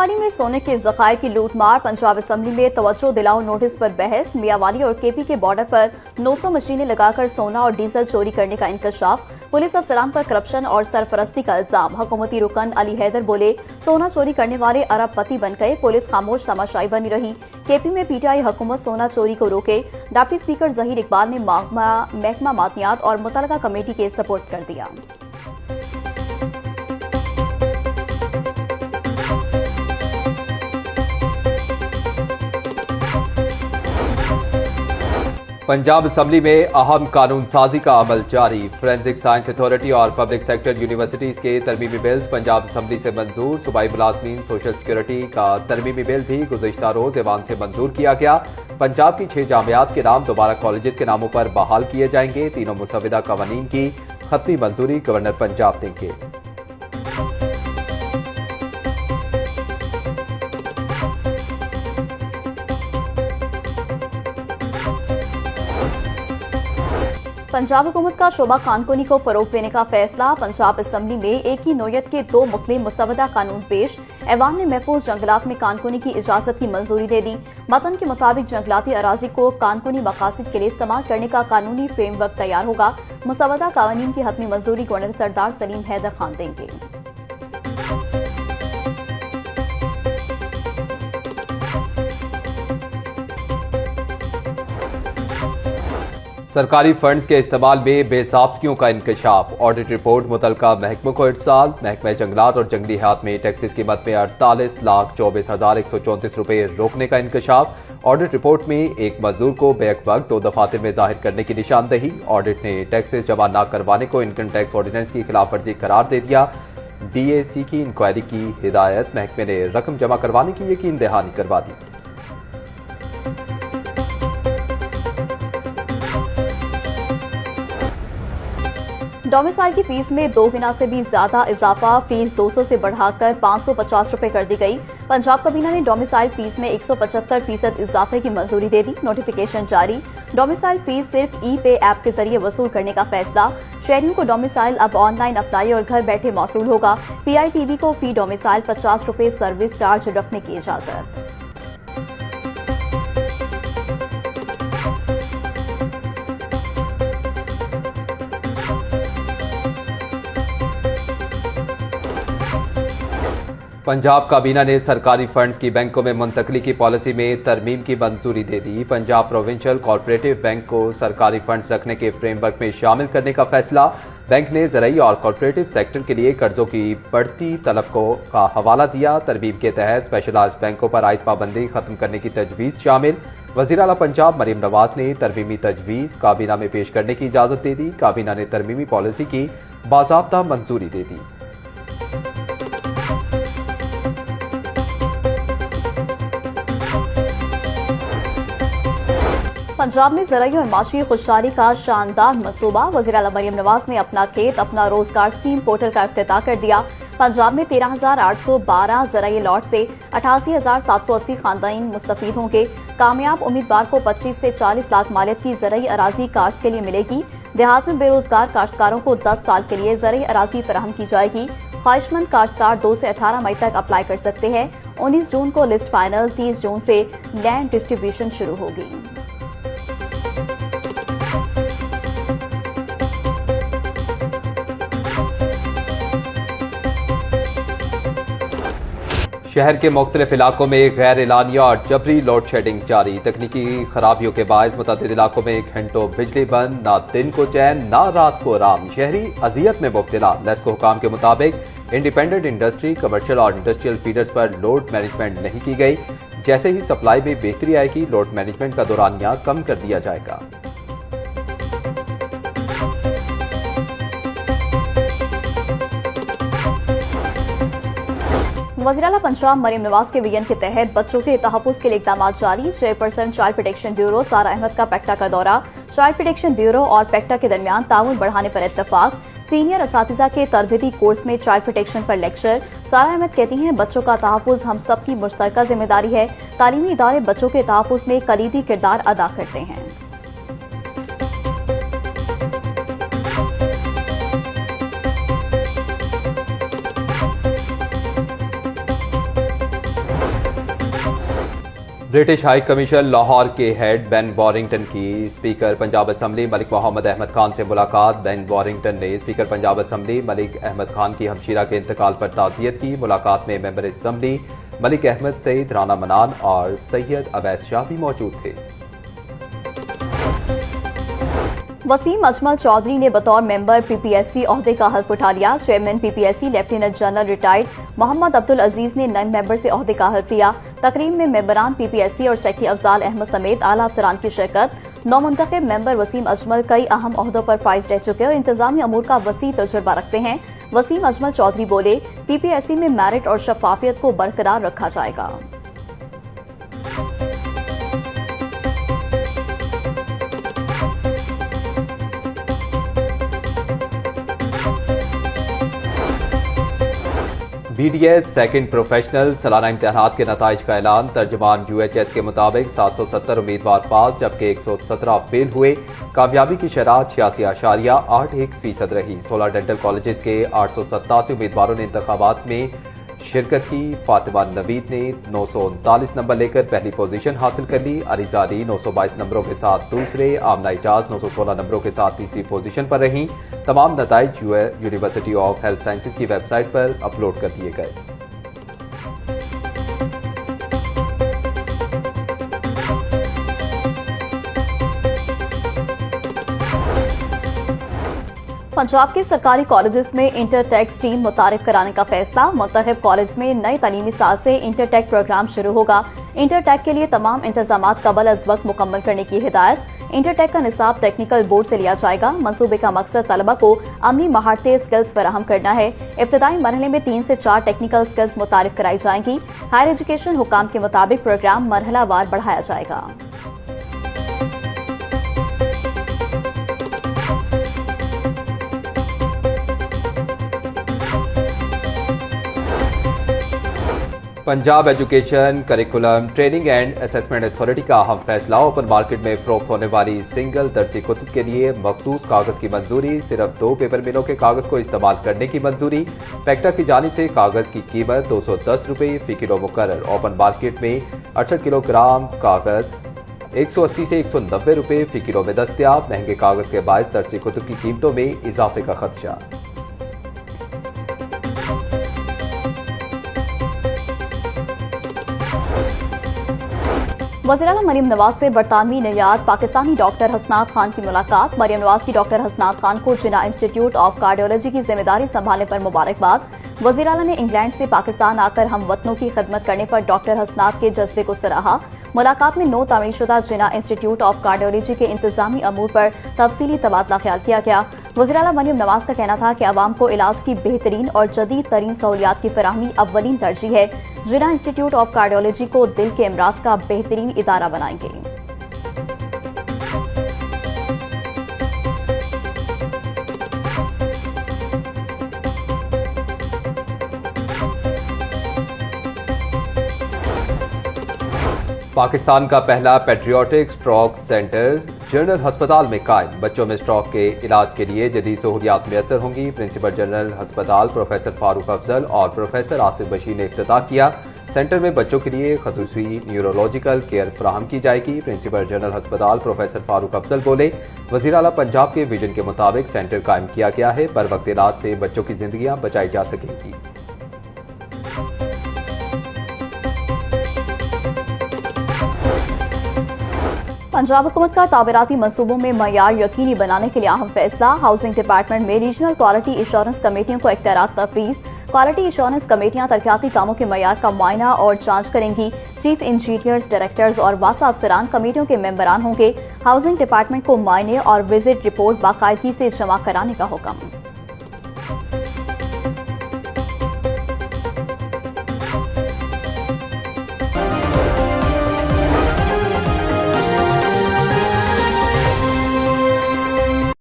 मियांवाली में सोने के जखायर की लूटमार, पंजाब असेंबली में तवज्जो दिलाओ नोटिस पर बहस, मियांवाली और केपी के बॉर्डर पर 900 मशीनें लगाकर सोना और डीजल चोरी करने का इंकशाफ, पुलिस अफसरान पर करप्शन और सरपरस्ती का इल्जाम। हुकूमती रुकन अली हैदर बोले, सोना चोरी करने वाले अरबपति बन गए, पुलिस खामोश तमाशाई बनी रही। केपी में पीटीआई हुकूमत सोना चोरी को रोके, डिप्टी स्पीकर जहीर इकबाल ने महकमा मादनियात और मुतलका कमेटी के सपोर्ट कर दिया। पंजाब असेंबली में अहम कानून साजी का अमल जारी। फोरेंसिक साइंस अथॉरिटी और पब्लिक सेक्टर यूनिवर्सिटीज के तरमीमी बिल्स पंजाब असेंबली से मंजूर। सूबाई मुलाजमीन सोशल सिक्योरिटी का तरमीमी बिल भी गुज़िश्ता रोज ऐवान से मंजूर किया गया। पंजाब की 6 जामियात के नाम दोबारा कॉलेजेस के नामों पर बहाल किए जाएंगे। तीनों मुसविदा कवानीन की खत्मी मंजूरी गवर्नर पंजाब देंगे। पंजाब हुकूमत का शोबा कानूनी को फरोग देने का फैसला। पंजाब असेंबली में एक ही नोयत के 2 मुख्तलिफ मुसवदा कानून पेश। ऐवान ने महफूज जंगलात में कानूनी की इजाजत की मंजूरी दे दी। मतन के मुताबिक जंगलाती अराजी को कानूनी मकासद के लिए इस्तेमाल करने का कानूनी फ्रेमवर्क तैयार होगा। मुसवदा कानून की हतमी मंजूरी गवर्नर सरदार सलीम हैदर खान देंगे। सरकारी फंड्स के इस्तेमाल में बेज़ाब्तियों का इंकशाफ। ऑडिट रिपोर्ट मुतलका महकमों को इरसाल। महकमा जंगलात और जंगली हयात में टैक्सेस कीमत में 48,24,134 रुपये रोकने का इंकशाफ। ऑडिट रिपोर्ट में एक मजदूर को बैक वक्त 2 दफातर में जाहिर करने की निशानदही। ऑडिट ने टैक्सेस जमा न करवाने को इनकम टैक्स ऑर्डिनेंस की खिलाफ वर्जी करार दे दिया। DAC की इंक्वायरी की हिदायत। महकमे ने रकम जमा करवाने की यकीन दहानी करवा दी। डोमिसाइल की फीस में 2 गुना से भी ज्यादा इजाफा। फीस 200 से बढ़ाकर 550 रुपए कर दी गई। पंजाब काबीना ने डोमिसाइल फीस में 175% इजाफे की मंजूरी दे दी। नोटिफिकेशन जारी। डोमिसाइल फीस सिर्फ ई-पे ऐप के जरिए वसूल करने का फैसला। शहरियों को डोमिसाइल अब ऑनलाइन अप्लाई और घर बैठे मौसूल होगा। PITV को फी डोमिसाइल 50 रुपए सर्विस चार्ज रखने की इजाजत। पंजाब काबीना ने सरकारी फंड्स की बैंकों में मुंतकली की पॉलिसी में तरमीम की मंजूरी दे दी। पंजाब प्रोविंशियल कॉर्पोरेटिव बैंक को सरकारी फंड्स रखने के फ्रेमवर्क में शामिल करने का फैसला। बैंक ने ज़राई और कॉर्पोरेटिव सेक्टर के लिए कर्जों की बढ़ती तलब का हवाला दिया। तरमीम के तहत स्पेशलाइज्ड बैंकों पर आयद पाबंदी खत्म करने की तजवीज़ शामिल। वज़ीर आला पंजाब मरीम नवाज ने तरमीमी तजवीज़ काबीना में पेश करने की इजाज़त दे दी। काबीना ने तरमीमी पॉलिसी की बाज़ाब्ता मंजूरी दे दी। पंजाब में ज़राई और माशी खुशहाली का शानदार मनसूबा। वज़ीर आला मरीम नवाज ने अपना खेत अपना रोजगार स्कीम पोर्टल का इफ्तिताह कर दिया। पंजाब में 13,812 ज़राई लॉट से 88,780 खानदान मुस्तफीद होंगे। कामयाब उम्मीदवार को 25 से 40 लाख मालियत की ज़राई अराजी काश्त के लिए मिलेगी। देहात में बेरोजगार काश्तकारों को 10 साल के लिए ज़राई अराजी फराहम की जाएगी। ख्वाहिशमंद काश्तकार 2 से 18 मई तक अप्लाई कर सकते हैं। 19 जून को लिस्ट फाइनल, 30 जून से लैंड डिस्ट्रीब्यूशन शुरू होगी। शहर के मुख्तलिफ इलाकों में गैर एलानिया और जबरी लोड शेडिंग जारी। तकनीकी खराबियों के बायस मुतअद्दिद इलाकों में घंटों बिजली बंद। ना दिन को चैन ना रात को आराम। शहरी अजियत में मुब्तला। लेस्को हुकाम के मुताबिक इंडिपेंडेंट इंडस्ट्री, कमर्शियल और इंडस्ट्रियल फीडर्स पर लोड मैनेजमेंट नहीं की गई। जैसे ही सप्लाई में बेहतरी आएगी, लोड मैनेजमेंट का दौरानिया कम कर दिया जाएगा। वज़ीर आला पंजाब मरीम नवाज के विजन के तहत बच्चों के तहफ़्फ़ुज़ के लिए इक़दाम जारी। चेयरपर्सन चाइल्ड प्रोटेक्शन ब्यूरो सारा अहमद का पेक्टा का दौरा। चाइल्ड प्रोटेक्शन ब्यूरो और पेक्टा के दरमियान ताउन बढ़ाने पर इत्तफाक। सीनियर असातिज़ा के तरबियती कोर्स में चाइल्ड प्रोटेक्शन पर लेक्चर। सारा अहमद कहती हैं, बच्चों का तहफ़्फ़ुज़ हम सब की मुश्तरका जिम्मेदारी है। तालीमी इदारे बच्चों के तहफ़्फ़ुज़ में कलीदी किरदार अदा करते हैं। ब्रिटिश हाई कमीशन लाहौर के हेड बेन वॉरिंगटन की स्पीकर पंजाब असम्बली मलिक मोहम्मद अहमद खान से मुलाकात। बेन वॉरिंगटन ने स्पीकर पंजाब असम्बली मलिक अहमद खान की हमशीरा के इंतकाल पर ताज़ियत की। मुलाकात में मेंबर असम्बली मलिक अहमद सईद, राना मनान और सैयद अवैस शाह भी मौजूद थे। वसीम अजमल चौधरी ने बतौर मेंबर पीपीएससी ओहदे का हल्फ उठा लिया। Chairman PPSC lieutenant general retired Mohammad Abdul Aziz ने नए मेंबर से ओहदे का हल्फ लिया। तकरीब में मेंबरान पीपीएससी और सेक्रेटरी अफजाल अहमद समेत आला अफसरान की शिरकत। नौमुंतखब मेंबर वसीम अजमल कई अहम ओहदों पर फाइज रह चुके और इंतजामी अमूर का वसी तजुर्बा रखते हैं। वसीम अजमल चौधरी बोले, पीपीएससी में मेरिट और शफाफियत को बरकरार रखा जाएगा। BDS सेकंड प्रोफेशनल सालाना इम्तिहानात के नताइज का ऐलान। तर्जमान UHS के मुताबिक 770 उम्मीदवार पास जबकि 117 फेल हुए। कामयाबी की शरह 86.81% रही। 16 डेंटल कॉलेजेस के 887 उम्मीदवारों ने इंतखाबात में शिरकत की। फातिमा नवीद ने 939 नंबर लेकर पहली पोजीशन हासिल कर ली। अरीजारी 922 नंबरों के साथ दूसरे, आमना इजाज 916 नंबरों के साथ तीसरी पोजीशन पर रहीं। तमाम नताइज यूनिवर्सिटी ऑफ हेल्थ साइंसेज की वेबसाइट पर अपलोड कर दिए गए। पंजाब के सरकारी कॉलेजेस में इंटर टेक स्ट्रीम मुतारिफ कराने का फैसला। मुंतखब कॉलेज में नए तालीमी साल से इंटर टेक प्रोग्राम शुरू होगा। इंटर टेक के लिए तमाम इंतजामात कबल अज वक्त मुकम्मल करने की हिदायत। इंटर टेक का निसाब टेक्निकल बोर्ड से लिया जाएगा। मंसूबे का मकसद तलबा को अमली महारतें स्किल्स फराहम करना है। इब्तदाई मरहले में 3 से 4 टेक्निकल स्किल्स मुतारिफ कराई जाएंगी। हायर एजुकेशन हुकाम के मुताबिक प्रोग्राम मरहलावार बढ़ाया जाएगा। Punjab education curriculum training and assessment authority का अहम फैसला। ओपन मार्केट में फरोख्त होने वाली सिंगल दरसी कुतुब के लिए मखसूस कागज की मंजूरी। सिर्फ 2 पेपर मिलों के कागज को इस्तेमाल करने की मंजूरी। पैक्टा की जानिब से कागज की कीमत 210 रुपये फी किलो मुकर्रर। ओपन मार्केट में 68 किलोग्राम कागज 180 से 190 रुपये फी किलो में दस्तियाब। महंगे कागज के बायस दरसी कुतुब की कीमतों में इजाफे का खदशा। वज़ीर-ए-आला मरियम नवाज से बरतानवी नियाद पाकिस्तानी डॉक्टर हसनात खान की मुलाकात। मरियम नवाज की डॉक्टर हसनात खान को जिना इंस्टीट्यूट ऑफ कार्डियोलॉजी की जिम्मेदारी संभालने पर मुबारकबाद। वज़ीर-ए-आला ने इंग्लैंड से पाकिस्तान आकर हम वतनों की खिदमत करने पर डॉक्टर हसनात के जज्बे को सराहा। मुलाकात में 9 तामीरशुदा जिना इंस्टीट्यूट ऑफ कार्डियोलॉजी के इंतजामी अमूर पर तफसीली तबादला ख्याल किया गया। वज़ीर-ए-आला मरियम नवाज का कहना था कि अवाम को इलाज की बेहतरीन और जदीद तरीन सहूलियात की फराहमी अव्वलीन तरजीह है। जिना इंस्टीट्यूट ऑफ कार्डियोलॉजी को दिल के अमराज का बेहतरीन इदारा बनाएंगे। पाकिस्तान का पहला पेट्रियोटिक स्ट्रोक सेंटर जनरल अस्पताल में कायम। बच्चों में स्ट्रोक के इलाज के लिए जदीद सहूलियात मैसर होंगी। प्रिंसिपल जनरल अस्पताल प्रोफेसर फारूक अफजल और प्रोफेसर आसिफ बशीर ने इफ्तिताह किया। सेंटर में बच्चों के लिए खसूसी न्यूरोलॉजिकल केयर फराहम की जाएगी। प्रिंसिपल जनरल अस्पताल प्रोफेसर फारूक अफजल बोले, वज़ीर-ए-आला पंजाब के विजन के मुताबिक सेंटर कायम किया गया है। बर वक्त इलाज से बच्चों की जिंदगियां बचाई जा सकेंगी। पंजाब हुकूमत का तामीराती मंसूबों में मयार यकीनी बनाने के लिए अहम फैसला। हाउसिंग डिपार्टमेंट में रीजनल क्वालिटी इंश्योरेंस कमेटियों को इख्तियारात तफवीज़। क्वालिटी इंश्योरेंस कमेटियां तरक्याती कामों के मयार का मुआयना और जांच करेंगी। चीफ इंजीनियर्स, डायरेक्टर्स और वासा अफसरान कमेटियों के मेंबरान होंगे। हाउसिंग डिपार्टमेंट को मुआयने और विजिट रिपोर्ट बाकायदगी से जमा कराने का हुक्म।